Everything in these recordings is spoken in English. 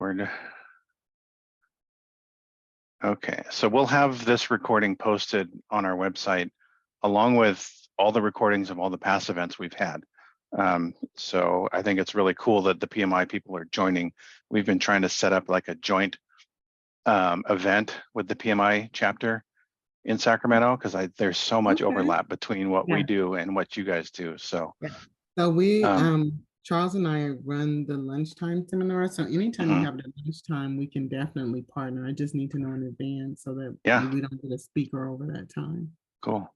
forward. Okay, so we'll have this recording posted on our website along with all the recordings of all the past events we've had. So I think it's really cool that the PMI people are joining. We've been trying to set up like a joint event with the PMI chapter in Sacramento because there's so much overlap between what we do and what you guys do. So, so we Charles and I run the lunchtime seminar. So anytime you have the lunchtime, we can definitely partner. I just need to know in advance so that we don't get a speaker over that time. Cool.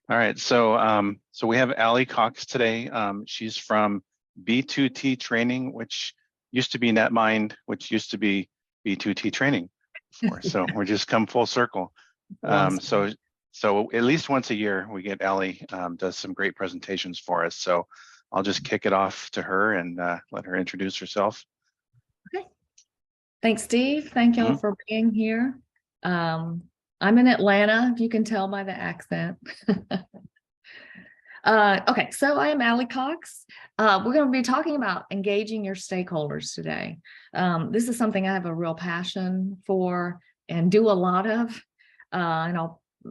All right, so so we have Allie Cox today. She's from B2T Training, which used to be NetMind, which used to be B2T Training before. So we're just come full circle. So at least once a year we get Allie does some great presentations for us. So I'll just kick it off to her and let her introduce herself. Okay. Thanks, Steve. Thank y'all for being here. I'm in Atlanta, if you can tell by the accent. Okay, so I am Allie Cox. We're going to be talking about engaging your stakeholders today. This is something I have a real passion for and do a lot of. And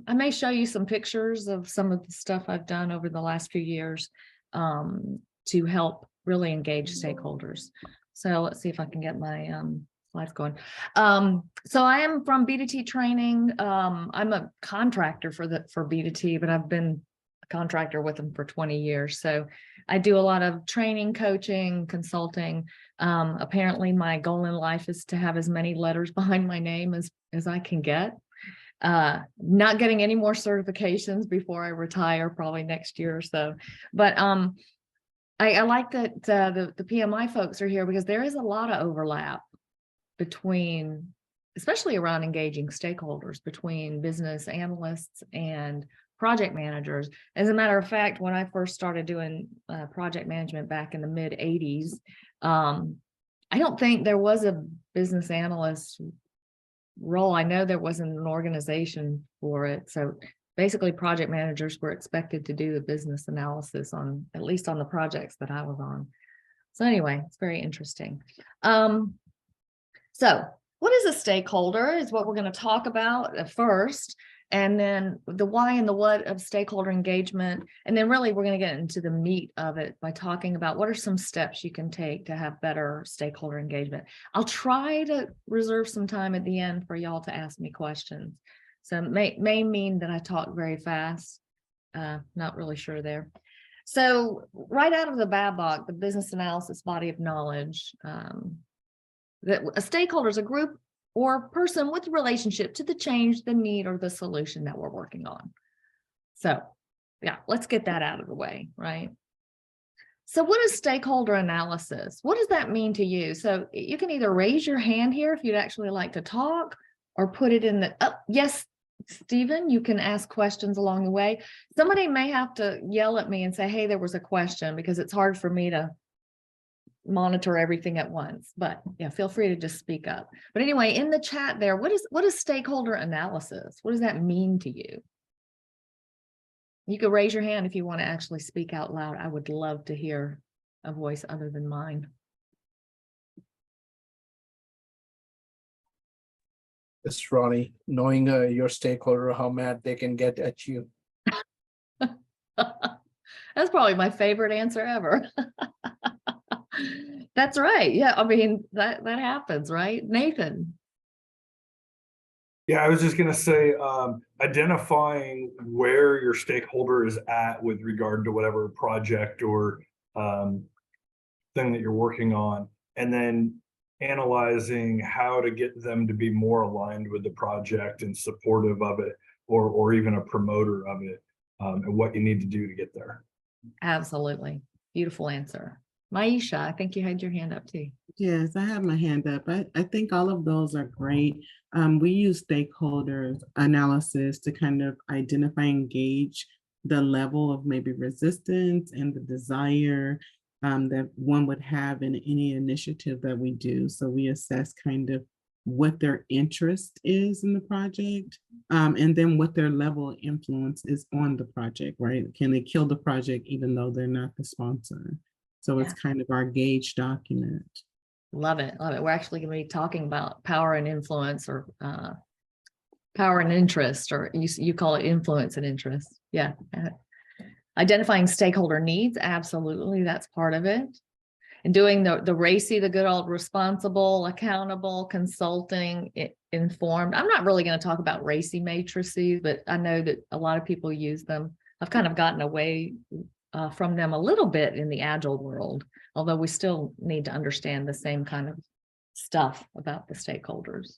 I may show you some pictures of some of the stuff I've done over the last few years to help really engage stakeholders. So let's see if I can get my slides going. So I am from B2T Training. I'm a contractor for B2T, but I've been a contractor with them for 20 years. So I do a lot of training, coaching, consulting. Apparently my goal in life is to have as many letters behind my name as I can get. Not getting any more certifications before I retire, probably next year or so. But I like that the PMI folks are here because there is a lot of overlap between, especially around engaging stakeholders, between business analysts and project managers. As a matter of fact, when I first started doing project management back in the mid 80s, I don't think there was a business analyst role. I know there wasn't an organization for it. So basically project managers were expected to do the business analysis on, at least on the projects that I was on. So anyway, it's very interesting. So what is a stakeholder is what we're going to talk about at first, and then the why and the what of stakeholder engagement. And then really we're going to get into the meat of it by talking about what are some steps you can take to have better stakeholder engagement. I'll try to reserve some time at the end for y'all to ask me questions. So it may mean that I talk very fast. Not really sure there. So right out of the BABOK, the business analysis body of knowledge, that a stakeholder is a group or person with relationship to the change, the need, or the solution that we're working on. So yeah, let's get that out of the way, right? So what is stakeholder analysis? What does that mean to you? So you can either raise your hand here if you'd actually like to talk, or put it in the, oh, yes, Stephen, you can ask questions along the way. Somebody may have to yell at me and say, hey, there was a question, because it's hard for me to monitor everything at once. But yeah, feel free to just speak up. But anyway, in the chat there, what is stakeholder analysis? What does that mean to you? You could raise your hand if you want to actually speak out loud. I would love to hear a voice other than mine. It's Ronnie, knowing your stakeholder, how mad they can get at you. That's probably my favorite answer ever. That's right. Yeah, I mean, that happens, right? Nathan. Yeah, I was just going to say, identifying where your stakeholder is at with regard to whatever project or thing that you're working on, and then analyzing how to get them to be more aligned with the project and supportive of it, or even a promoter of it, and what you need to do to get there. Absolutely. Beautiful answer. Maisha, I think you had your hand up too. Yes, I have my hand up. I think all of those are great. We use stakeholders analysis to kind of identify and gauge the level of maybe resistance and the desire that one would have in any initiative that we do. So we assess kind of what their interest is in the project, and then what their level of influence is on the project, right? Can they kill the project even though they're not the sponsor? So it's kind of our gauge document. Love it. Love it. We're actually going to be talking about power and influence, or power and interest, or you call it influence and interest. Yeah. Identifying stakeholder needs. Absolutely. That's part of it. And doing the RACI, the good old responsible, accountable, consulting, informed. I'm not really going to talk about RACI matrices, but I know that a lot of people use them. I've kind of gotten away from them a little bit in the Agile world, although we still need to understand the same kind of stuff about the stakeholders.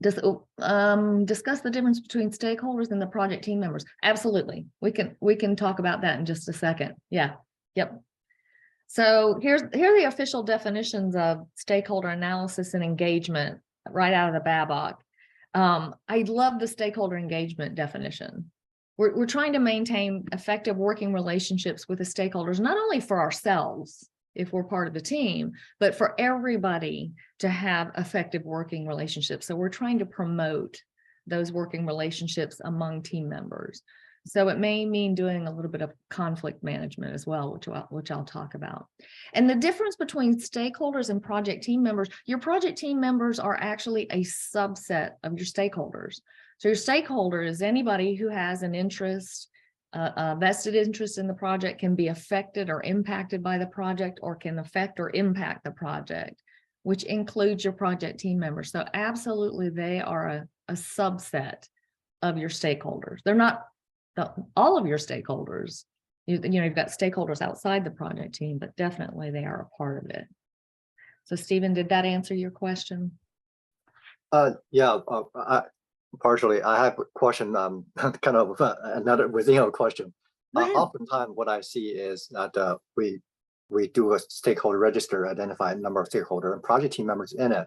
Discuss the difference between stakeholders and the project team members. Absolutely. We can talk about that in just a second. Yeah. Yep. So here are the official definitions of stakeholder analysis and engagement right out of the BABOK. I love the stakeholder engagement definition. We're trying to maintain effective working relationships with the stakeholders, not only for ourselves, if we're part of the team, but for everybody to have effective working relationships. So we're trying to promote those working relationships among team members. So it may mean doing a little bit of conflict management as well, which I'll talk about. And the difference between stakeholders and project team members, your project team members are actually a subset of your stakeholders. So your stakeholder is anybody who has an interest, a vested interest in the project, can be affected or impacted by the project, or can affect or impact the project, which includes your project team members. So absolutely, they are a subset of your stakeholders. They're not all of your stakeholders. You've got stakeholders outside the project team, but definitely they are a part of it. So Stephen, did that answer your question? Yeah, partially. I have a question, kind of another within a question. Oftentimes what I see is that we do a stakeholder register, identify a number of stakeholder and project team members in it.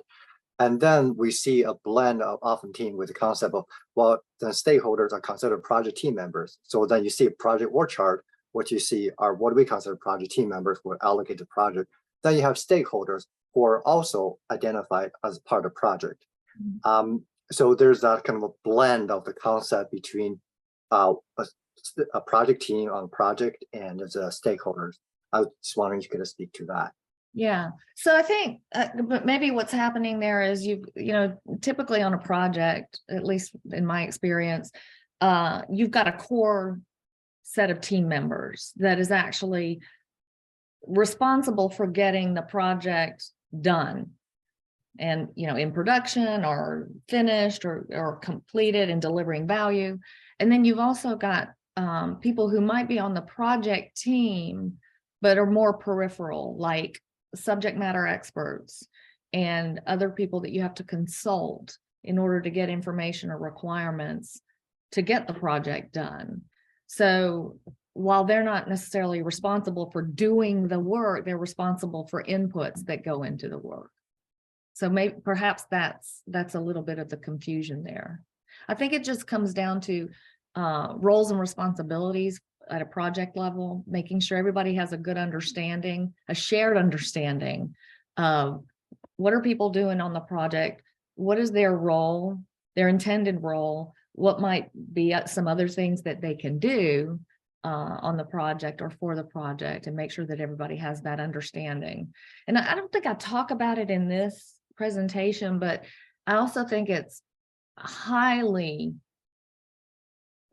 And then we see a blend of often team with the concept of, well, the stakeholders are considered project team members. So then you see a project org chart, what you see are what we consider project team members who are allocated to project. Then you have stakeholders who are also identified as part of the project. So there's that kind of a blend of the concept between a project team on project and as stakeholders. I was just wondering if you could speak to that. Yeah. So I think, but maybe what's happening there is typically on a project, at least in my experience, you've got a core set of team members that is actually responsible for getting the project done and, in production or finished or completed and delivering value. And then you've also got people who might be on the project team, but are more peripheral, like subject matter experts and other people that you have to consult in order to get information or requirements to get the project done. So while they're not necessarily responsible for doing the work, they're responsible for inputs that go into the work. So perhaps that's a little bit of the confusion there. I think it just comes down to roles and responsibilities at a project level, making sure everybody has a good understanding, a shared understanding of what are people doing on the project, what is their role, their intended role, what might be some other things that they can do on the project or for the project, and make sure that everybody has that understanding. And I don't think I talk about it in this presentation, but I also think it's highly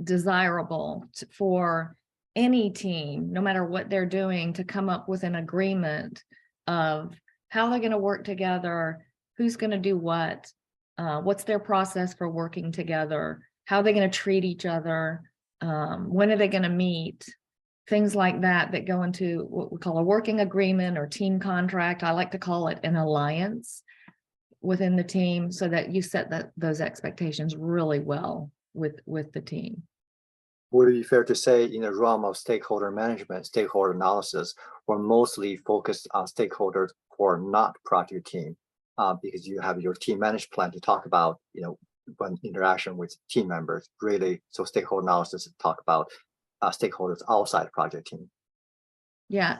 desirable for any team, no matter what they're doing, to come up with an agreement of how they're going to work together, who's going to do what's their process for working together, how they're going to treat each other, when are they going to meet, things like that go into what we call a working agreement or team contract. I like to call it an alliance within the team, so that you set those expectations really well with the team. Would it be fair to say in the realm of stakeholder management, stakeholder analysis, we're mostly focused on stakeholders who are not project team, because you have your team management plan to talk about, when interaction with team members, really. So stakeholder analysis talk about stakeholders outside project team. Yeah,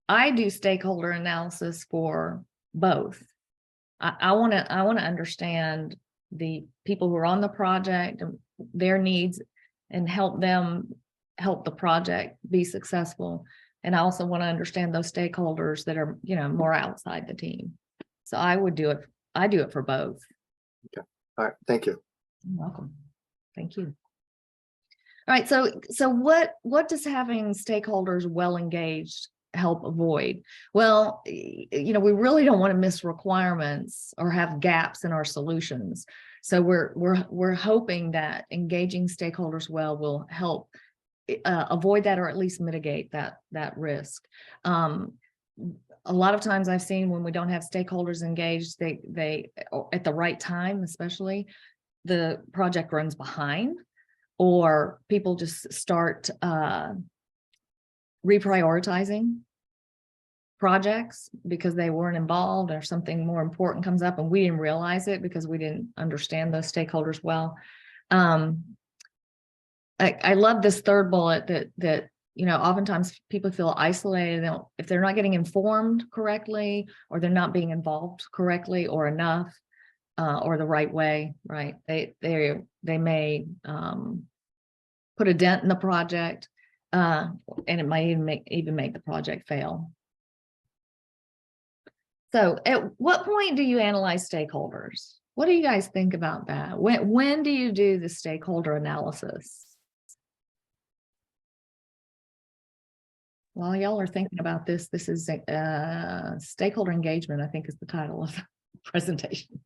I do stakeholder analysis for both. I want to understand the people who are on the project and their needs, and help them help the project be successful. And I also want to understand those stakeholders that are, more outside the team. So I do it for both. All right, thank you. You're welcome. Thank you. All right, so what does having stakeholders well engaged help avoid? Well, we really don't want to miss requirements or have gaps in our solutions. So we're hoping that engaging stakeholders well will help avoid that, or at least mitigate that risk. A lot of times I've seen when we don't have stakeholders engaged, they at the right time, especially, the project runs behind, or people just start reprioritizing projects because they weren't involved, or something more important comes up and we didn't realize it because we didn't understand those stakeholders well. I love this third bullet that oftentimes people feel isolated if they're not getting informed correctly, or they're not being involved correctly or enough, or the right way, right? They may put a dent in the project, and it might even make the project fail. So at what point do you analyze stakeholders? What do you guys think about that? When do you do the stakeholder analysis? While y'all are thinking about this is stakeholder engagement, I think is the title of the presentation.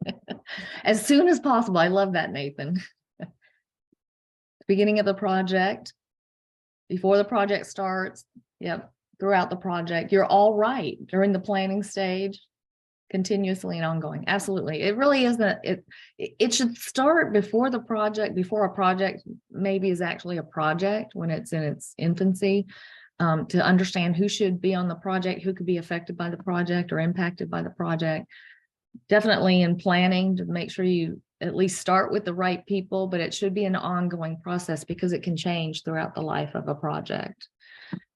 As soon as possible. I love that, Nathan. Beginning of the project, before the project starts, yep, throughout the project. You're all right during the planning stage, continuously and ongoing. Absolutely. It really isn't. It should start before the project, before a project maybe is actually a project, when it's in its infancy. To understand who should be on the project, who could be affected by the project or impacted by the project. Definitely in planning, to make sure you at least start with the right people, but it should be an ongoing process because it can change throughout the life of a project.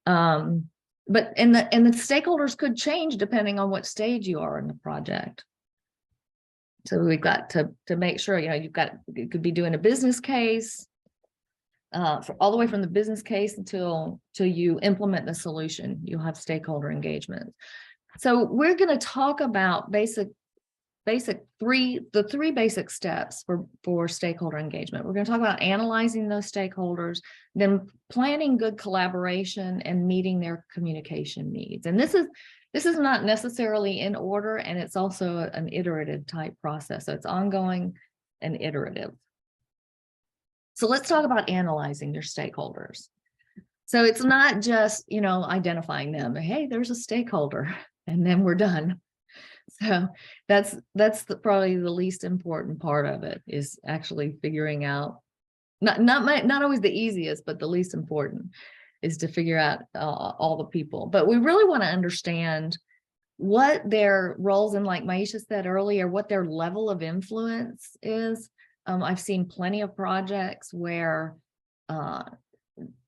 But the stakeholders could change depending on what stage you are in the project. So we've got to make sure, you could be doing a business case, all the way from the business case until you implement the solution. You'll have stakeholder engagement. So we're going to talk about the three basic steps for stakeholder engagement. We're going to talk about analyzing those stakeholders, then planning good collaboration, and meeting their communication needs. And this is not necessarily in order, and it's also an iterative type process. So it's ongoing and iterative. So let's talk about analyzing your stakeholders. So it's not just, identifying them. Hey, there's a stakeholder, and then we're done. So that's probably the least important part of it, is actually figuring out, not always the easiest, but the least important, is to figure out all the people. But we really want to understand what their roles, and like Maisha said earlier, what their level of influence is. I've seen plenty of projects where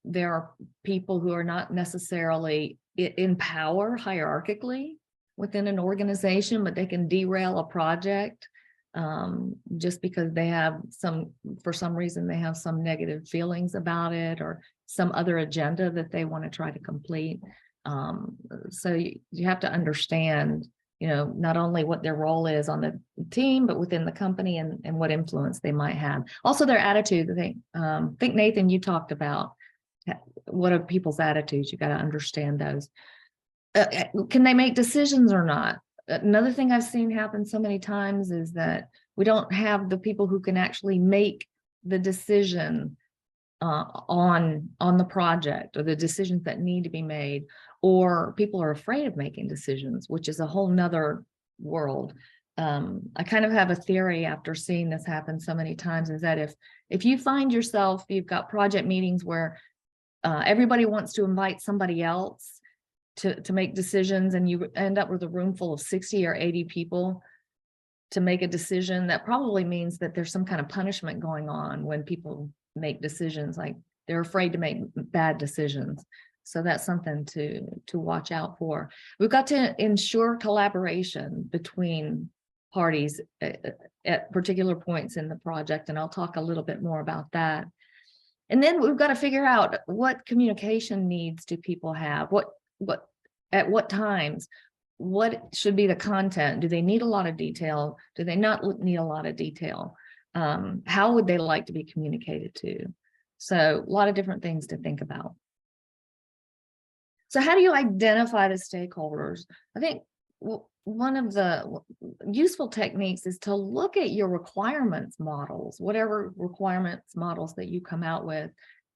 there are people who are not necessarily in power hierarchically within an organization, but they can derail a project just because they have for some reason, they have some negative feelings about it, or some other agenda that they want to try to complete. So you have to understand, not only what their role is on the team, but within the company, and what influence they might have. Also their attitude. I think Nathan, you talked about what are people's attitudes. You got to understand those. Can they make decisions or not? Another thing I've seen happen so many times is that we don't have the people who can actually make the decision on the project, or the decisions that need to be made, or people are afraid of making decisions, which is a whole nother world. I kind of have a theory after seeing this happen so many times, is that if you find yourself, you've got project meetings where everybody wants to invite somebody else to make decisions, and you end up with a room full of 60 or 80 people to make a decision, that probably means that there's some kind of punishment going on when people make decisions, like they're afraid to make bad decisions. So that's something to watch out for. We've got to ensure collaboration between parties at particular points in the project, and I'll talk a little bit more about that. And then we've got to figure out, what communication needs do people have? at what times, what should be the content? Do they need a lot of detail? Do they not need a lot of detail? How would they like to be communicated to? So a lot of different things to think about. So how do you identify the stakeholders? I think one of the useful techniques is to look at your requirements models, whatever requirements models that you come out with.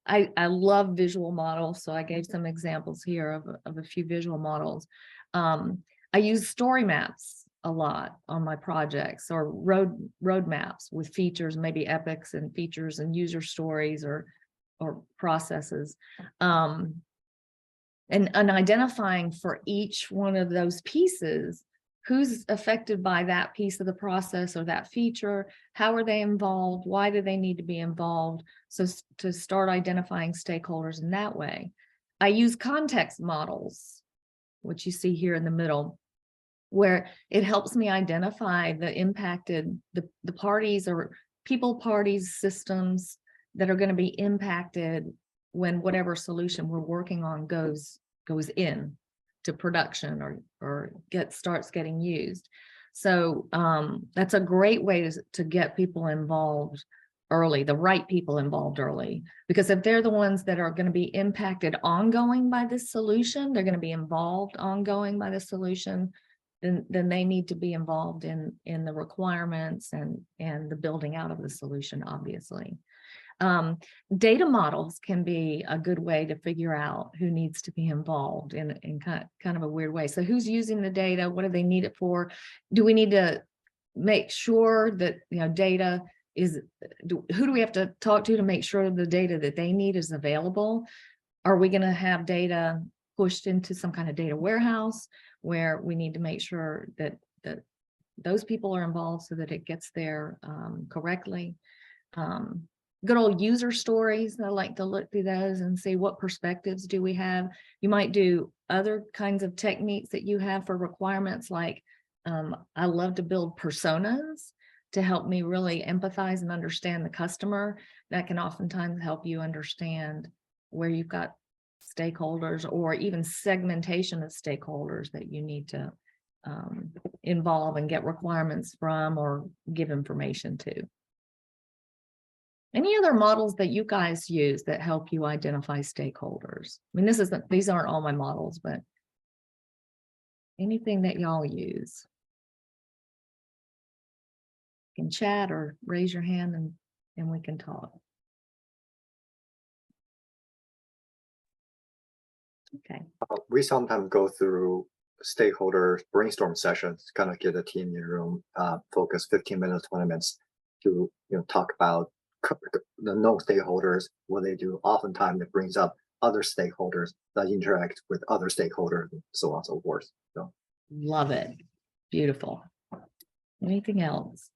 I love visual models, so I gave some examples here of a few visual models. I use story maps a lot on my projects, or road maps with features, maybe epics and features and user stories or processes. And identifying for each one of those pieces, who's affected by that piece of the process or that feature, how are they involved, why do they need to be involved? So to start identifying stakeholders in that way. I use context models, which you see here in the middle, where it helps me identify the impacted, the parties or people, parties, systems that are going to be impacted when whatever solution we're working on goes in to production or starts getting used. So that's a great way to get people involved early, the right people involved early, because if they're the ones that are going to be impacted ongoing by this solution, they're going to be involved ongoing by the solution, then they need to be involved in the requirements and the building out of the solution, obviously. Data models can be a good way to figure out who needs to be involved in kind of a weird way. So who's using the data? What do they need it for? Do we need to make sure that, data is, who do we have to talk to make sure the data that they need is available? Are we going to have data pushed into some kind of data warehouse where we need to make sure that those people are involved so that it gets there correctly? Good old user stories. I like to look through those and see what perspectives do we have. You might do other kinds of techniques that you have for requirements, like I love to build personas to help me really empathize and understand the customer. That can oftentimes help you understand where you've got stakeholders or even segmentation of stakeholders that you need to involve and get requirements from or give information to. Any other models that you guys use that help you identify stakeholders? I mean, these aren't all my models, but anything that y'all use. You can chat or raise your hand and we can talk. Okay. We sometimes go through stakeholder brainstorm sessions, kind of get a team in a room, focus 15 minutes, 20 minutes to talk about the no stakeholders, what they do. Oftentimes it brings up other stakeholders that interact with other stakeholders and so on and so forth. So Love it. Beautiful. Anything else?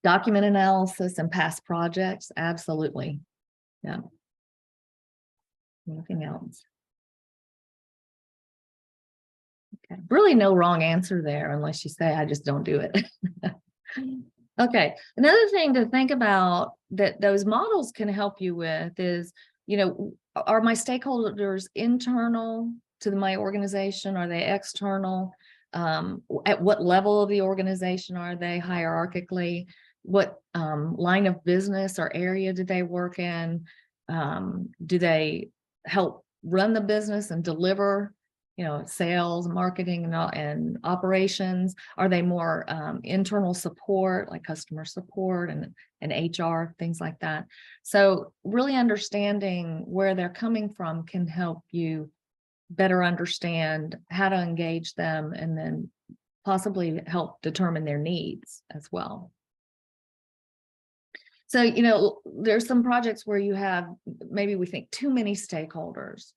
Document analysis and past projects. Absolutely. Yeah. Anything else? Okay. Really no wrong answer there unless you say, I just don't do it. Okay. Another thing to think about that those models can help you with is, are my stakeholders internal to my organization? Are they external? At what level of the organization are they hierarchically? What line of business or area do they work in? Do they help run the business and deliver, sales, marketing, and operations? Are they more internal support, like customer support and HR, things like that? So really understanding where they're coming from can help you better understand how to engage them and then possibly help determine their needs as well. So, there's some projects where you have, maybe we think too many stakeholders.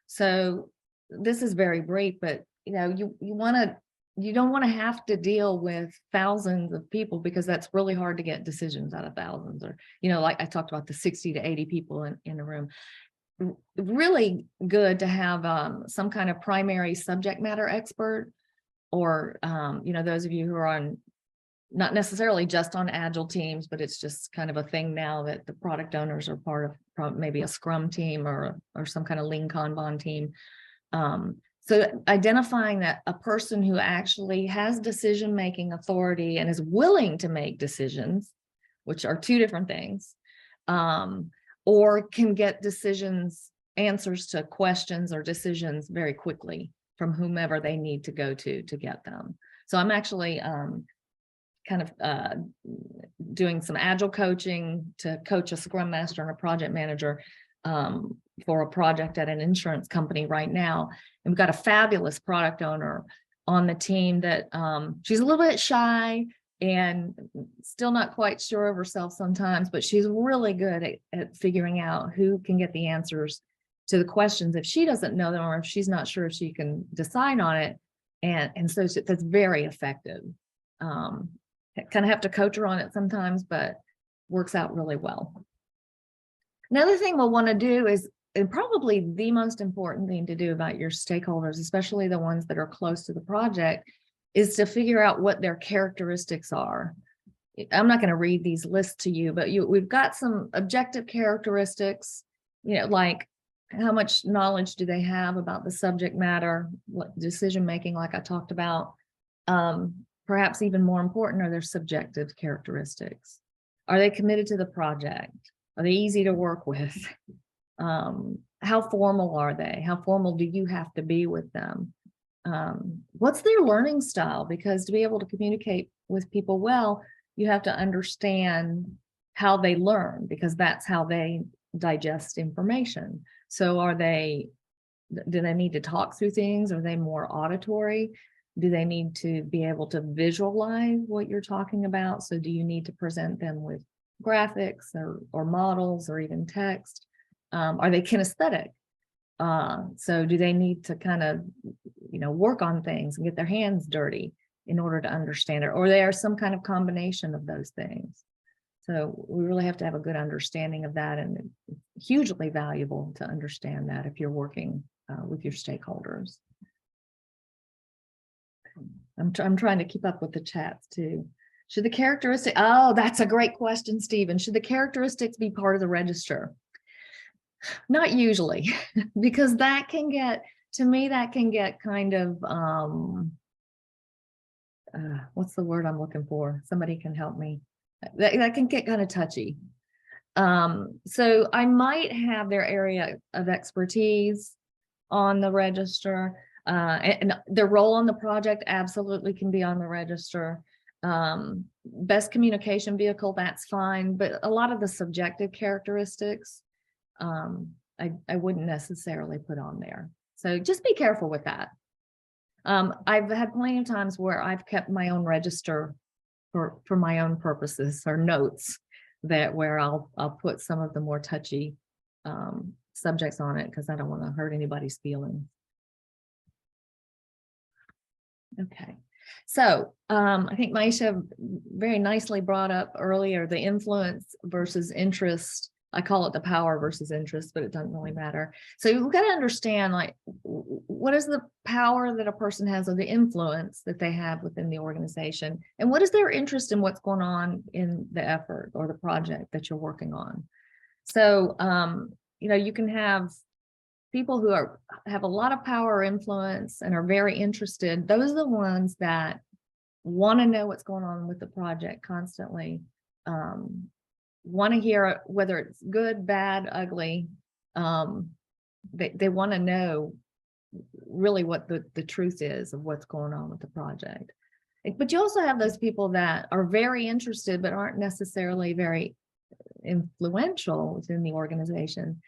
So this is very brief, but you don't want to have to deal with thousands of people because that's really hard to get decisions out of thousands, or, like I talked about the 60 to 80 people in a room. Really good to have some kind of primary subject matter expert, or, those of you who are on not necessarily just on agile teams, but it's just kind of a thing now that the product owners are part of maybe a Scrum team or some kind of lean Kanban team. So identifying that a person who actually has decision-making authority and is willing to make decisions, which are two different things, or can get answers to questions or decisions very quickly from whomever they need to go to get them. So I'm actually kind of doing some agile coaching to coach a Scrum Master and a project manager for a project at an insurance company right now. And we've got a fabulous product owner on the team that she's a little bit shy and still not quite sure of herself sometimes, but she's really good at figuring out who can get the answers to the questions if she doesn't know them, or if she's not sure if she can decide on it. And so that's very effective. Kind of have to coach her on it sometimes, but works out really well. Another thing we'll want to do is, and probably the most important thing to do about your stakeholders, especially the ones that are close to the project, is to figure out what their characteristics are. I'm not going to read these lists to you, but we've got some objective characteristics, like how much knowledge do they have about the subject matter, what decision-making, like I talked about. Perhaps even more important are their subjective characteristics. Are they committed to the project? Are they easy to work with? How formal are they? How formal do you have to be with them? What's their learning style? Because to be able to communicate with people well, you have to understand how they learn, because that's how they digest information. So do they need to talk through things? Are they more auditory? Do they need to be able to visualize what you're talking about? So do you need to present them with graphics or models or even text? Are they kinesthetic? So do they need to kind of, work on things and get their hands dirty in order to understand it? Or they are some kind of combination of those things. So we really have to have a good understanding of that, and it's hugely valuable to understand that if you're working with your stakeholders. I'm trying to keep up with the chats too. Should the characteristic, oh, that's a great question, Stephen. Should the characteristics be part of the register? Not usually, because that can get kind of, what's the word I'm looking for? Somebody can help me. That can get kind of touchy. So I might have their area of expertise on the register. And their role on the project absolutely can be on the register. Best communication vehicle, that's fine. But a lot of the subjective characteristics, I wouldn't necessarily put on there. So just be careful with that. I've had plenty of times where I've kept my own register for my own purposes, or notes where I'll put some of the more touchy subjects on it, because I don't want to hurt anybody's feelings. Okay, so I think Maisha very nicely brought up earlier the influence versus interest. I call it the power versus interest, but it doesn't really matter. So you've got to understand, like, what is the power that a person has, or the influence that they have within the organization, and what is their interest in what's going on in the effort or the project that you're working on. So, you can have people who have a lot of power or influence and are very interested. Those are the ones that want to know what's going on with the project constantly. Want to hear whether it's good, bad, ugly. They want to know really what the truth is of what's going on with the project. But you also have those people that are very interested but aren't necessarily very influential within the organization.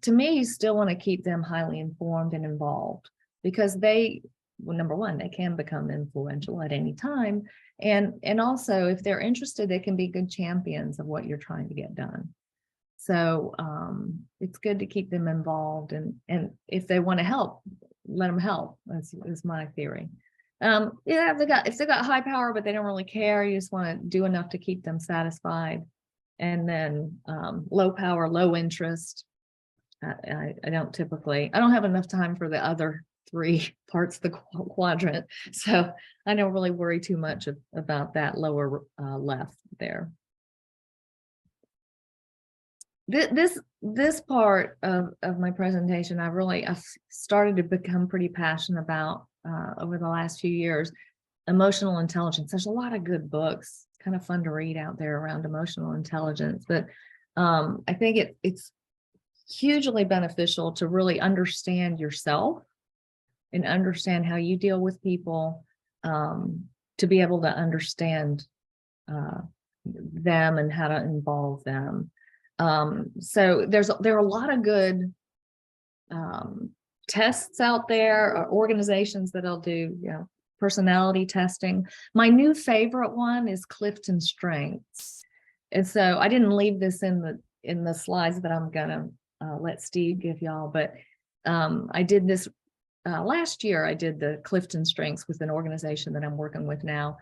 To me, you still want to keep them highly informed and involved, because number one, they can become influential at any time. And also, if they're interested, they can be good champions of what you're trying to get done. So it's good to keep them involved, and if they want to help, let them help. That's my theory. If they got high power but they don't really care, you just want to do enough to keep them satisfied. And then low power, low interest. I don't have enough time for the other three parts of the quadrant. So I don't really worry too much about that lower left there. This part of my presentation, I've started to become pretty passionate about over the last few years. Emotional intelligence. There's a lot of good books. It's kind of fun to read out there around emotional intelligence, but I think it's hugely beneficial to really understand yourself and understand how you deal with people, to be able to understand them and how to involve them. So there are a lot of good tests out there, or organizations that'll do, personality testing. My new favorite one is Clifton Strengths. And so I didn't leave this in the slides that I'm gonna let Steve give y'all, but I did this last year. I did the Clifton Strengths with an organization that I'm working with now.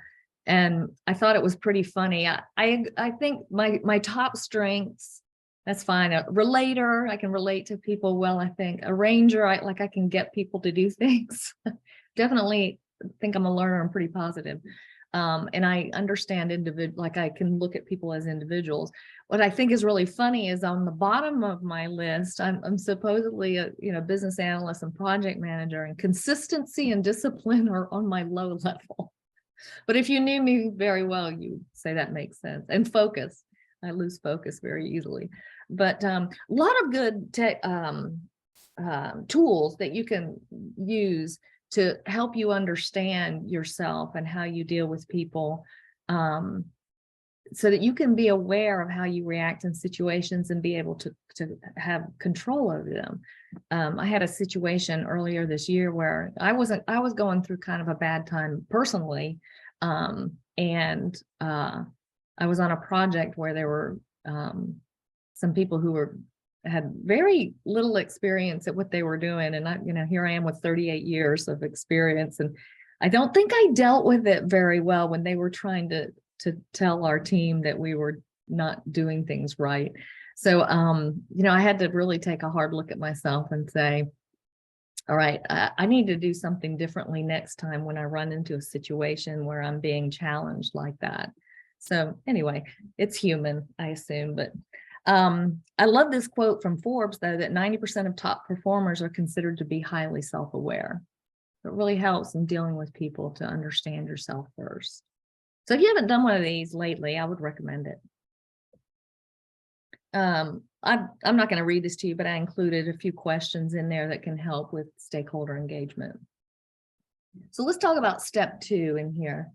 And I thought it was pretty funny. I think my top strengths, that's fine. A relator, I can relate to people well. I think a ranger, I can get people to do things. Definitely think I'm a learner. I'm pretty positive. And I understand I can look at people as individuals. What I think is really funny is on the bottom of my list, I'm supposedly a business analyst and project manager, and consistency and discipline are on my low level. But if you knew me very well, you say that makes sense. And focus, I lose focus very easily. But a lot of good tools that you can use to help you understand yourself and how you deal with people, so that you can be aware of how you react in situations and be able to have control over them. I had a situation earlier this year where I was going through kind of a bad time personally, and I was on a project where there were some people who had very little experience at what they were doing. And here I am with 38 years of experience. And I don't think I dealt with it very well when they were trying to tell our team that we were not doing things right. So, I had to really take a hard look at myself and say, all right, I need to do something differently next time when I run into a situation where I'm being challenged like that. So anyway, it's human, I assume, but I love this quote from Forbes, though, that 90% of top performers are considered to be highly self-aware. It really helps in dealing with people to understand yourself first. So if you haven't done one of these lately, I would recommend it. I'm not going to read this to you, but I included a few questions in there that can help with stakeholder engagement. So let's talk about step 2 in here.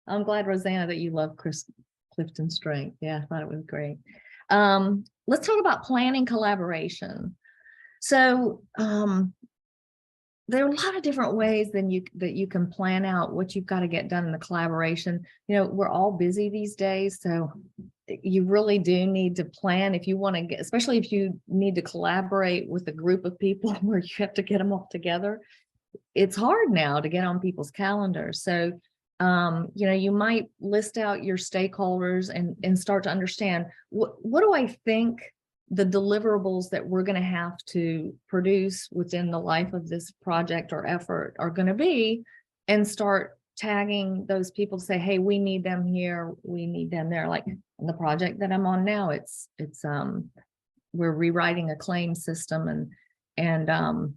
I'm glad, Rosanna, that you love Clifton Strength. Yeah, I thought it was great. Let's talk about planning collaboration. So there are a lot of different ways that you can plan out what you've got to get done in the collaboration. We're all busy these days, so you really do need to plan if you want to get, especially if you need to collaborate with a group of people where you have to get them all together. It's hard now to get on people's calendars. So you might list out your stakeholders and start to understand what do I think the deliverables that we're going to have to produce within the life of this project or effort are going to be, and start tagging those people to say, hey, we need them here, we need them there. Like on the project that I'm on now, it's we're rewriting a claim system, and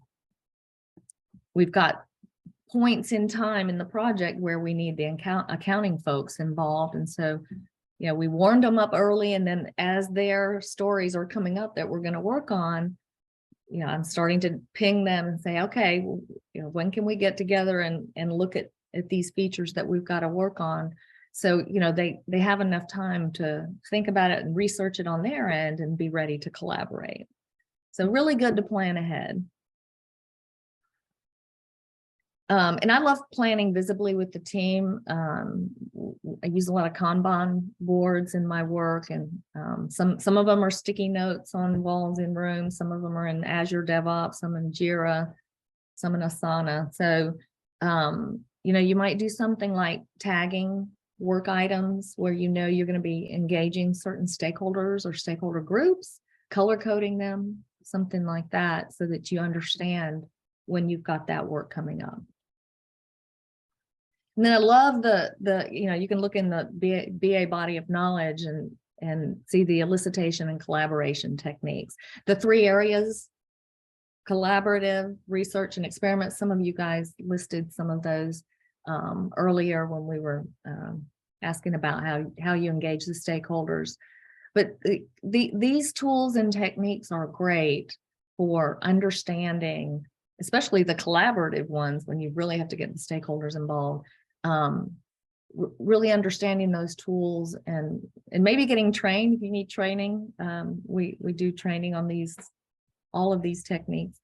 we've got points in time in the project where we need the accounting folks involved. And so, we warned them up early, and then as their stories are coming up that we're going to work on, I'm starting to ping them and say, okay, when can we get together and look at these features that we've got to work on? So, they have enough time to think about it and research it on their end and be ready to collaborate. So really good to plan ahead. And I love planning visibly with the team. I use a lot of Kanban boards in my work, and some of them are sticky notes on walls in rooms. Some of them are in Azure DevOps, some in Jira, some in Asana. So, you might do something like tagging work items where you're going to be engaging certain stakeholders or stakeholder groups, color coding them, something like that, so that you understand when you've got that work coming up. And then I love you can look in the BA body of knowledge and see the elicitation and collaboration techniques. The 3 areas: collaborative, research, and experiment. Some of you guys listed some of those earlier when we were asking about how you engage the stakeholders. But these tools and techniques are great for understanding, especially the collaborative ones when you really have to get the stakeholders involved. Really understanding those tools and maybe getting trained if you need training. We do training on all of these techniques.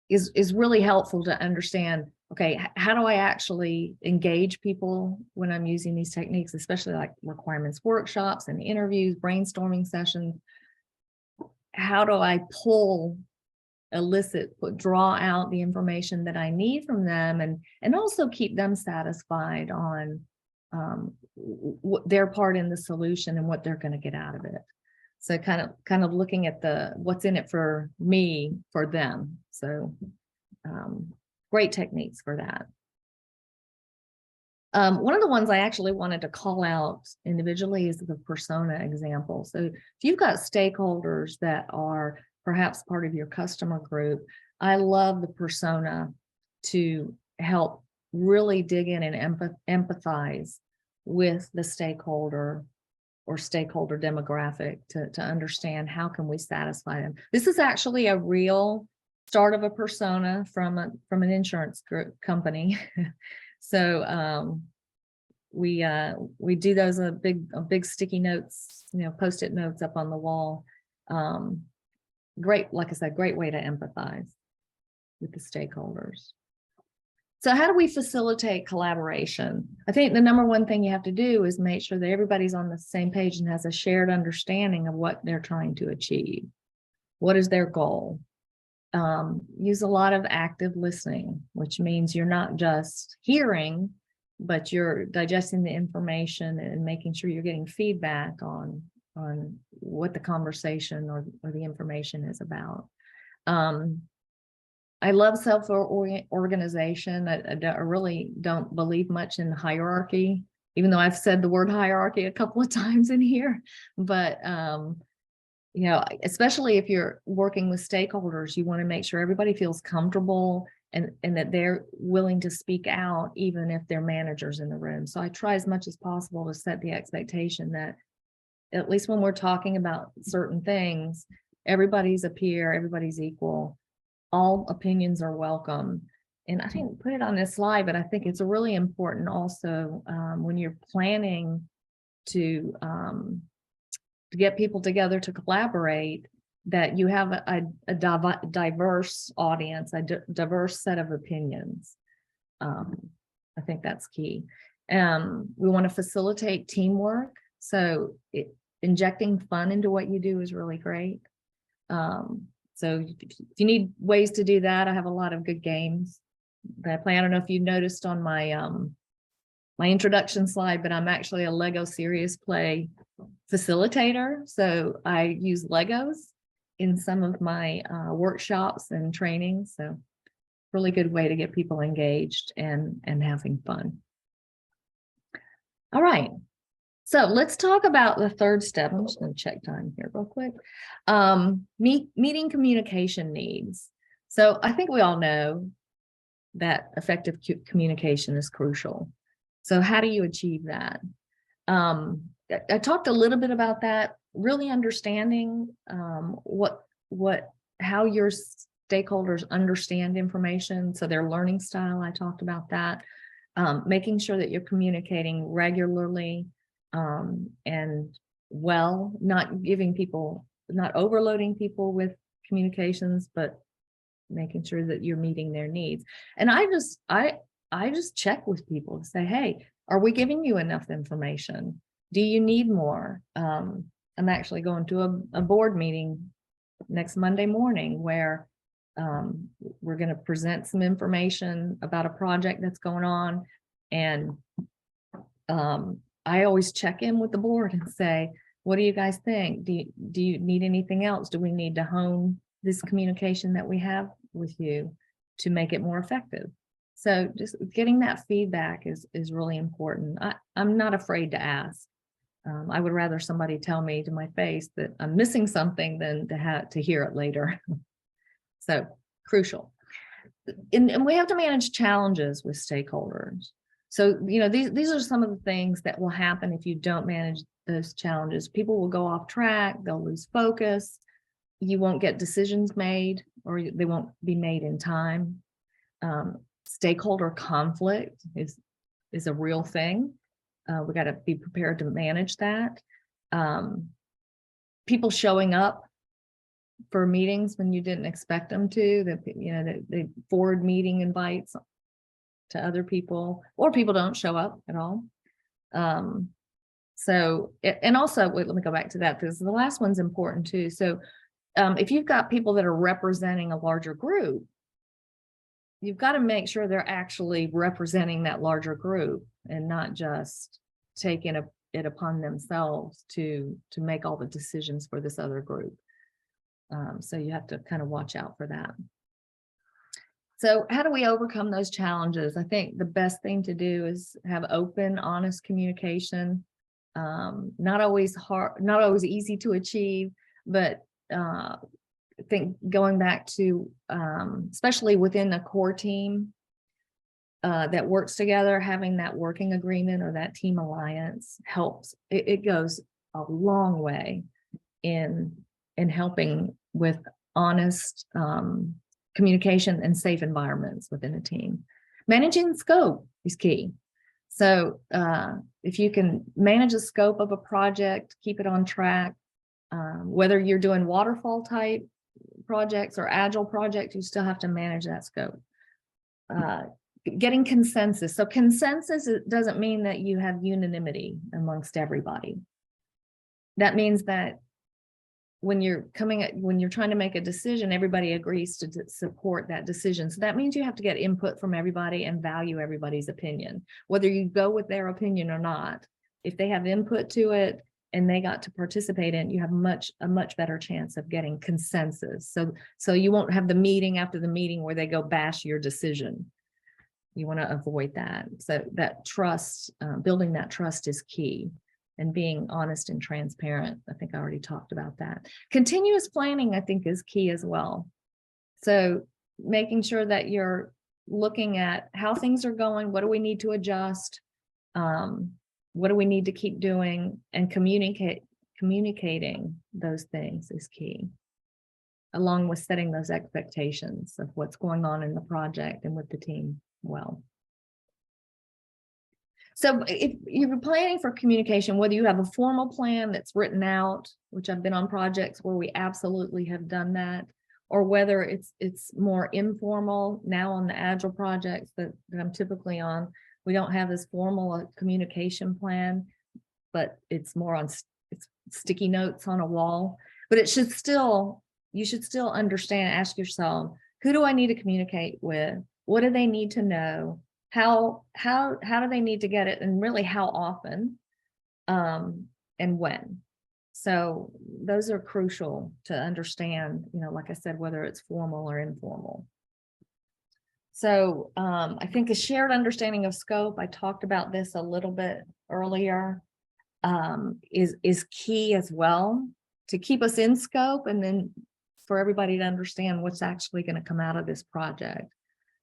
Is really helpful to understand, okay, how do I actually engage people when I'm using these techniques, especially like requirements workshops and interviews, brainstorming sessions. How do I draw out the information that I need from them and also keep them satisfied on their part in the solution and what they're going to get out of it. So kind of looking at what's in it for me, for them. So great techniques for that. One of the ones I actually wanted to call out individually is the persona example. So if you've got stakeholders that are perhaps part of your customer group, I love the persona to help really dig in and empathize with the stakeholder or stakeholder demographic to understand how can we satisfy them. This is actually a real start of a persona from an insurance group company. So we do those big sticky notes, Post-it notes up on the wall. Great, like I said, great way to empathize with the stakeholders. So how do we facilitate collaboration? I think the number one thing you have to do is make sure that everybody's on the same page and has a shared understanding of what they're trying to achieve. What is their goal? Use a lot of active listening, which means you're not just hearing, but you're digesting the information and making sure you're getting feedback on what the conversation or the information is about. I love self-organization. I really don't believe much in hierarchy, even though I've said the word hierarchy a couple of times in here. But especially if you're working with stakeholders, you want to make sure everybody feels comfortable and that they're willing to speak out, even if they're managers in the room. So I try as much as possible to set the expectation that at least when we're talking about certain things, everybody's a peer, everybody's equal, all opinions are welcome. And I didn't put it on this slide, but I think it's really important also when you're planning to get people together to collaborate, that you have a diverse audience, a diverse set of opinions. I think that's key. We want to facilitate teamwork. So injecting fun into what you do is really great. So if you need ways to do that, I have a lot of good games that I play. I don't know if you noticed on my my introduction slide, but I'm actually a Lego Serious Play facilitator. So I use Legos in some of my workshops and trainings. So really good way to get people engaged and having fun. All right. So let's talk about the third step. I'm just going to check time here real quick. Meeting communication needs. So I think we all know that effective communication is crucial. So how do you achieve that? I talked a little bit about that, really understanding how your stakeholders understand information. So their learning style, I talked about that. Making sure that you're communicating regularly and not overloading people with communications, but making sure that you're meeting their needs. And I just check with people to say, hey, are we giving you enough information? Do you need more? I'm actually going to a board meeting next Monday morning where we're going to present some information about a project that's going on. And I always check in with the board and say, what do you guys think? Do you need anything else? Do we need to hone this communication that we have with you to make it more effective. So just getting that feedback is really important. I'm not afraid to ask. I would rather somebody tell me to my face that I'm missing something than to hear it later. So crucial. And we have to manage challenges with stakeholders. So, these are some of the things that will happen if you don't manage those challenges. People will go off track, they'll lose focus, you won't get decisions made, or they won't be made in time. Stakeholder conflict is a real thing. We got to be prepared to manage that. People showing up for meetings when you didn't expect them to, they forward meeting invites to other people, or people don't show up at all. So, and also, wait, let me go back to that, because the last one's important too. So if you've got people that are representing a larger group, you've got to make sure they're actually representing that larger group and not just taking it upon themselves to make all the decisions for this other group. So you have to kind of watch out for that. So how do we overcome those challenges? I think the best thing to do is have open, honest communication. Not always hard, not always easy to achieve, but I think going back to, especially within a core team that works together, having that working agreement or that team alliance helps. It goes a long way in helping with honest communication and safe environments within a team. Managing scope is key. So if you can manage the scope of a project, keep it on track, whether you're doing waterfall type projects or agile projects, you still have to manage that scope. Getting consensus. So consensus, it doesn't mean that you have unanimity amongst everybody. That means that when you're trying to make a decision, everybody agrees to support that decision. So that means you have to get input from everybody and value everybody's opinion, whether you go with their opinion or not. If they have input to it and they got to participate in it, you have a much better chance of getting consensus. So you won't have the meeting after the meeting where they go bash your decision. You want to avoid that. So that trust, building that trust is key. And being honest and transparent. I think I already talked about that. Continuous planning, I think, is key as well. So making sure that you're looking at how things are going, what do we need to adjust, what do we need to keep doing, and communicating those things is key, along with setting those expectations of what's going on in the project and with the team well. So if you're planning for communication, whether you have a formal plan that's written out, which I've been on projects where we absolutely have done that, or whether it's more informal now on the Agile projects that I'm typically on, we don't have this formal communication plan, but it's more on it's sticky notes on a wall. But you should still understand, ask yourself, who do I need to communicate with? What do they need to know? How do they need to get it, and really how often, and when? So those are crucial to understand, like I said, whether it's formal or informal. So I think a shared understanding of scope, I talked about this a little bit earlier, is key as well to keep us in scope, and then for everybody to understand what's actually going to come out of this project.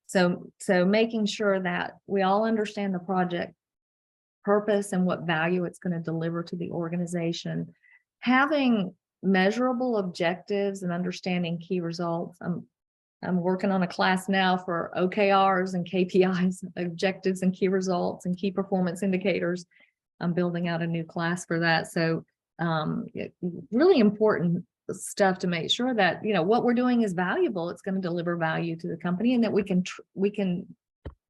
So making sure that we all understand the project purpose and what value it's going to deliver to the organization, having measurable objectives and understanding key results. I'm working on a class now for OKRs and KPIs, objectives and key results and key performance indicators. I'm building out a new class for that. So really important stuff to make sure that what we're doing is valuable, it's going to deliver value to the company, and that we can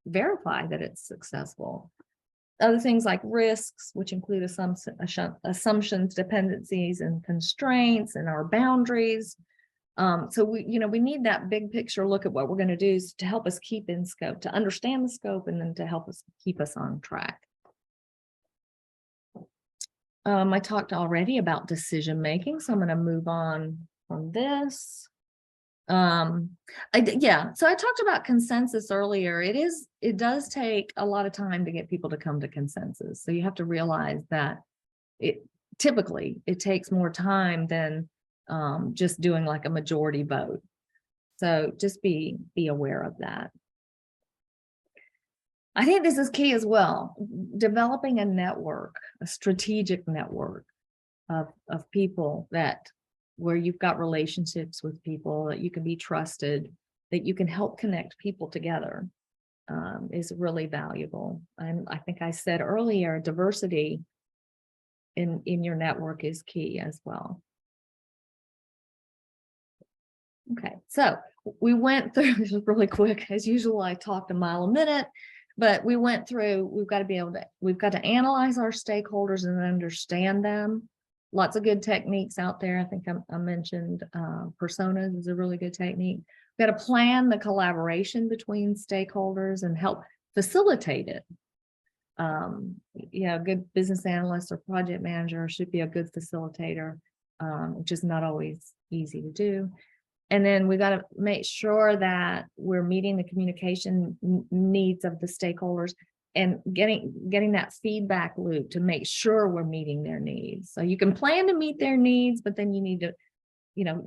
verify that it's successful. Other things like risks, which include assumptions, dependencies, and constraints, and our boundaries. So we need that big picture look at what we're going to do to help us keep in scope, to understand the scope, and then to help us keep us on track. I talked already about decision making, so I'm going to move on from this. Yeah, so I talked about consensus earlier. It does take a lot of time to get people to come to consensus. So you have to realize that typically it takes more time than just doing like a majority vote. So just be aware of that. I think this is key as well. Developing a network, a strategic network of people where you've got relationships with people that you can be trusted, that you can help connect people together, is really valuable. And I think I said earlier, diversity in your network is key as well. Okay, so we went through this was really quick. As usual, I talked a mile a minute, but we went through, we've got to analyze our stakeholders and understand them. Lots of good techniques out there. I think I mentioned personas is a really good technique. We've got to plan the collaboration between stakeholders and help facilitate it. Yeah, a good business analyst or project manager should be a good facilitator, which is not always easy to do. And then we got to make sure that we're meeting the communication needs of the stakeholders and getting that feedback loop to make sure we're meeting their needs. So you can plan to meet their needs, but then you need to,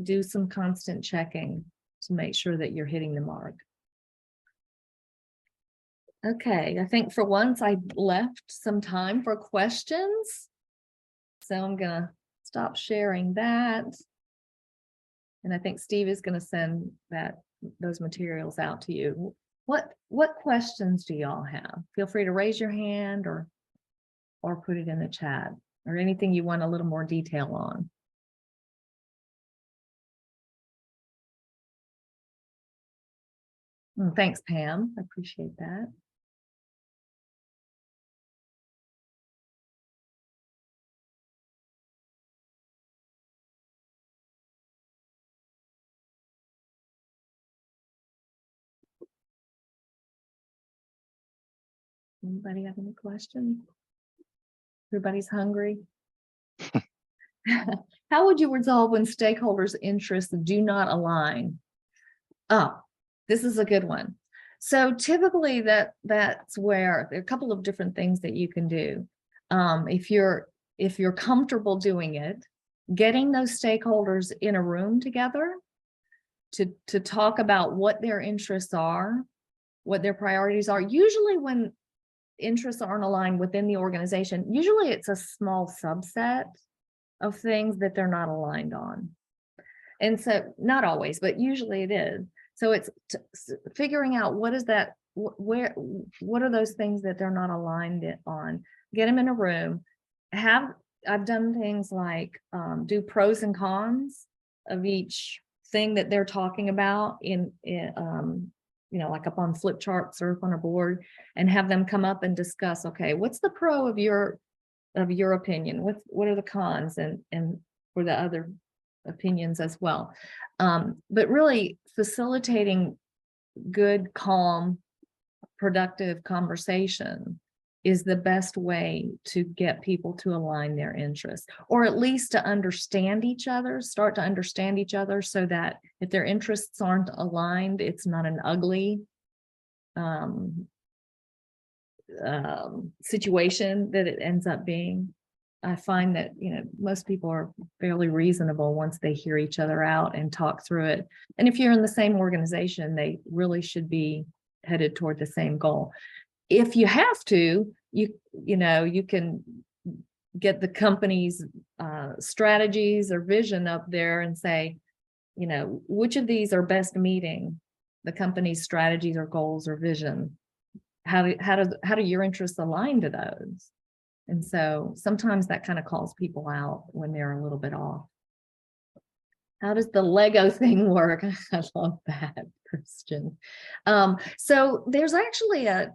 do some constant checking to make sure that you're hitting the mark. Okay, I think for once I left some time for questions. So I'm gonna stop sharing that. And I think Steve is going to send those materials out to you. What questions do y'all have? Feel free to raise your hand or put it in the chat, or anything you want a little more detail on. Thanks, Pam. I appreciate that. Anybody have any questions? Everybody's hungry. How would you resolve when stakeholders' interests do not align? Oh, this is a good one. So typically that's where there are a couple of different things that you can do. If you're comfortable doing it, getting those stakeholders in a room together to talk about what their interests are, what their priorities are. Usually when interests aren't aligned within the organization, usually it's a small subset of things that they're not aligned on. And so not always, but usually it is. So it's figuring out what is that, what are those things that they're not aligned on, get them in a room. I've done things like do pros and cons of each thing that they're talking about like up on flip charts or up on a board, and have them come up and discuss, okay, what's the pro of your opinion? What are the cons and for the other opinions as well? But really facilitating good, calm, productive conversation is the best way to get people to align their interests, or at least to understand each other, start to understand each other, so that if their interests aren't aligned, it's not an ugly situation that it ends up being. I find that, most people are fairly reasonable once they hear each other out and talk through it. And if you're in the same organization, they really should be headed toward the same goal. If you have to, you can get the company's strategies or vision up there and say, which of these are best meeting the company's strategies or goals or vision? How do your interests align to those? And so sometimes that kind of calls people out when they're a little bit off. How does the Lego thing work? I love that, Christian. So there's actually a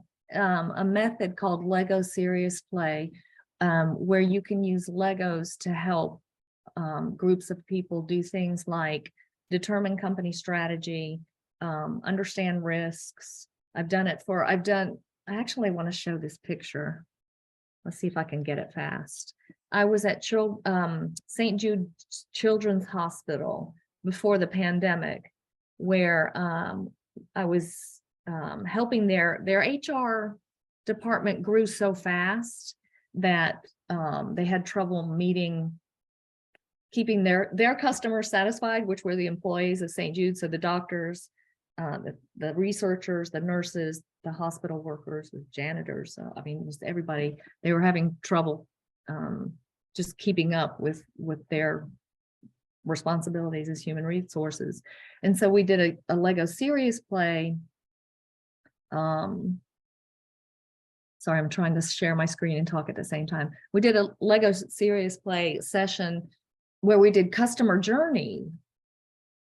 method called Lego Serious Play, where you can use Legos to help groups of people do things like determine company strategy, understand risks. I actually want to show this picture. Let's see if I can get it fast. I was at St. Jude Children's Hospital before the pandemic, where I was helping their HR department grew so fast that they had trouble keeping their customers satisfied, which were the employees of St. Jude. So the doctors, the researchers, the nurses, the hospital workers, the janitors. I mean, just everybody, they were having trouble just keeping up with their responsibilities as human resources. And so we did a Lego serious play. Sorry, I'm trying to share my screen and talk at the same time. We did a Lego serious play session where we did customer journey.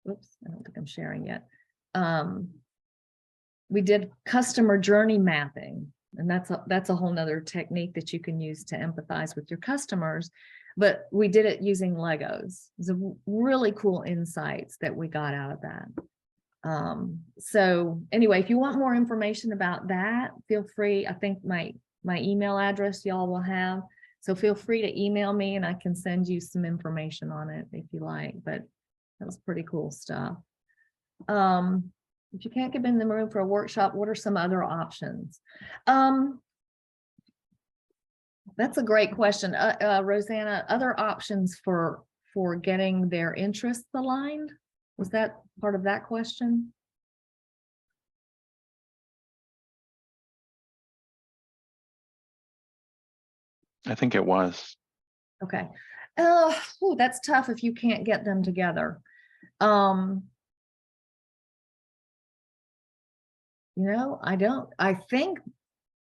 Oops, I don't think I'm sharing yet. We did customer journey mapping, and that's a whole nother technique that you can use to empathize with your customers. But we did it using Legos. It was a really cool insights that we got out of that. So anyway, if you want more information about that, feel free. I think my email address y'all will have. So feel free to email me and I can send you some information on it if you like, but that was pretty cool stuff. If you can't get in the room for a workshop, what are some other options? That's a great question. Rosanna, other options for getting their interests aligned? Was that part of that question? I think it was. Okay. That's tough if you can't get them together. I think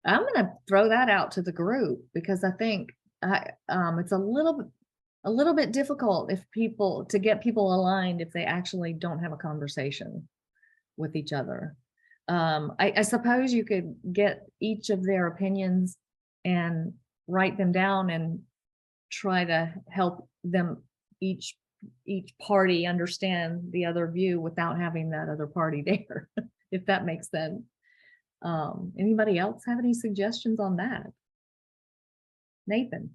I'm going to throw that out to the group because I think it's a little bit difficult to get people aligned if they actually don't have a conversation with each other. I suppose you could get each of their opinions and write them down and try to help them each party understand the other view without having that other party there, if that makes sense. Anybody else have any suggestions on that? Nathan?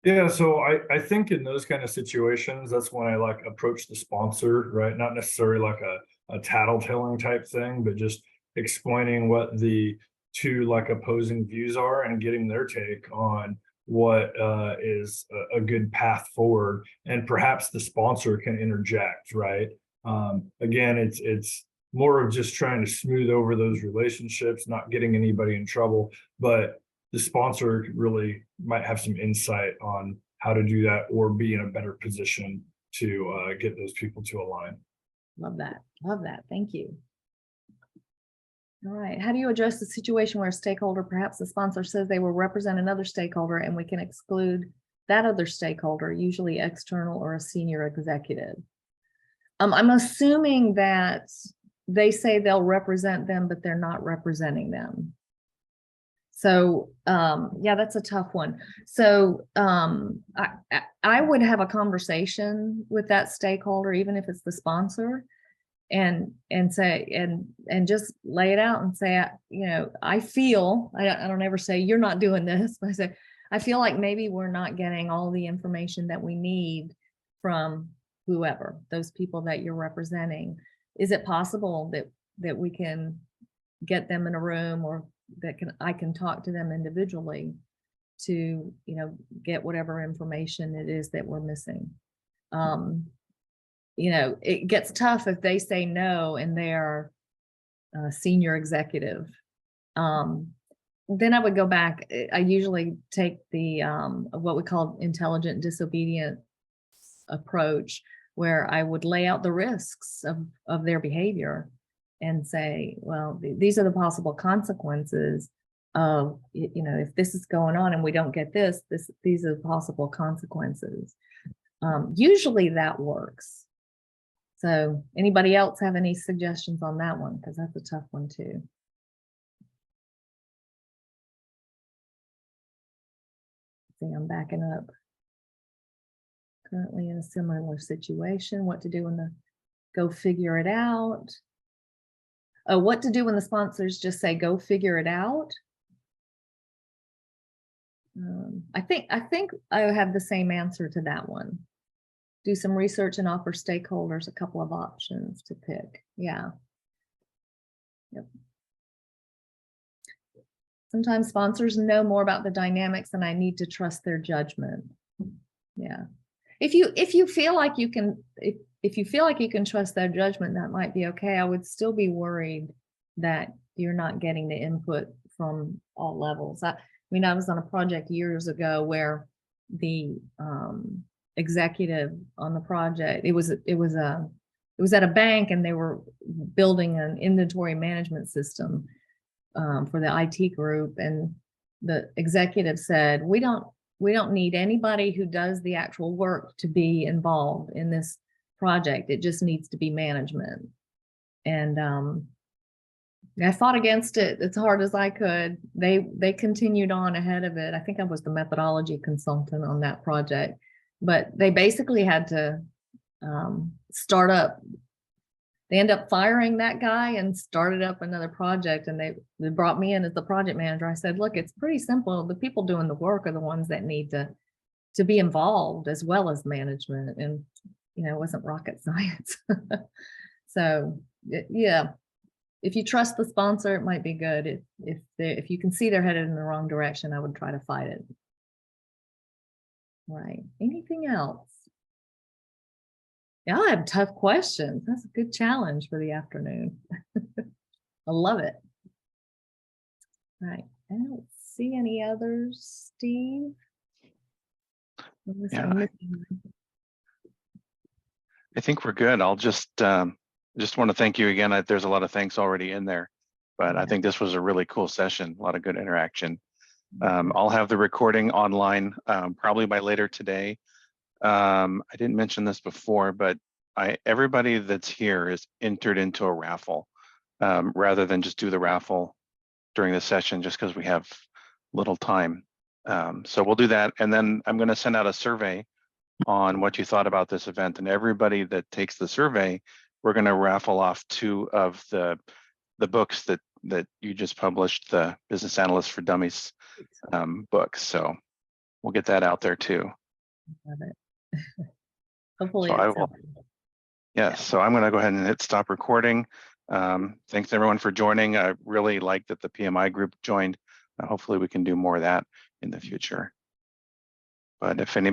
Yeah, so I think in those kind of situations, that's when I like approach the sponsor, right? Not necessarily like a tattletelling type thing, but just explaining what the two like opposing views are and getting their take on what is a good path forward. And perhaps the sponsor can interject, right? Again, it's more of just trying to smooth over those relationships, not getting anybody in trouble, but the sponsor really might have some insight on how to do that or be in a better position to get those people to align. Love that. Love that. Thank you. All right. How do you address the situation where a stakeholder, perhaps the sponsor, says they will represent another stakeholder and we can exclude that other stakeholder, usually external or a senior executive? I'm assuming that they say they'll represent them, but they're not representing them. So yeah, that's a tough one. So I would have a conversation with that stakeholder, even if it's the sponsor, and say and just lay it out and say, I feel, I don't ever say you're not doing this, but I say I feel like maybe we're not getting all the information that we need from whoever, those people that you're representing. Is it possible that we can get them in a room, or that I can talk to them individually to, get whatever information it is that we're missing? It gets tough if they say no and they're a senior executive. Then I would go back. I usually take the what we call intelligent disobedience approach, where I would lay out the risks of their behavior and say, well, these are the possible consequences of, if this is going on and we don't get these are the possible consequences. Usually that works. So anybody else have any suggestions on that one? Because that's a tough one too. See, I'm backing up. Currently in a similar situation. What to do when go figure it out. Oh, what to do when the sponsors just say, go figure it out. I think I have the same answer to that one. do some research and offer stakeholders a couple of options to pick. Yeah. Yep. Sometimes sponsors know more about the dynamics and I need to trust their judgment. Yeah. If you feel like you can, if you feel like you can trust their judgment, that might be okay. I would still be worried that you're not getting the input from all levels. I mean, I was on a project years ago where the executive on the project, it was at a bank and they were building an inventory management system for the IT group, and the executive said, we don't need anybody who does the actual work to be involved in this project. It just needs to be management. And I fought against it as hard as I could. They continued on ahead of it. I think I was the methodology consultant on that project, but they basically had to start up. They end up firing that guy and started up another project, and they brought me in as the project manager. I said, look, it's pretty simple. The people doing the work are the ones that need to be involved as well as management. And, you know, it wasn't rocket science. So yeah, if you trust the sponsor, it might be good. If you can see they're headed in the wrong direction, I would try to fight it. Right. Anything else? Yeah, I have tough questions. That's a good challenge for the afternoon. I love it. All right. I don't see any others, Steve. Yeah, I think we're good. I'll just want to thank you again. There's a lot of thanks already in there, but I think this was a really cool session. A lot of good interaction. I'll have the recording online probably by later today. I didn't mention this before, but everybody that's here is entered into a raffle rather than just do the raffle during the session just because we have little time. So we'll do that. And then I'm going to send out a survey on what you thought about this event, and everybody that takes the survey, we're going to raffle off 2 of the books that you just published, the Business Analyst for Dummies books. So we'll get that out there too. Love it. Hopefully So it's I will. helpful. Yes, so I'm going to go ahead and hit stop recording. Thanks everyone for joining. I really like that the PMI group joined. Hopefully we can do more of that in the future. But if anybody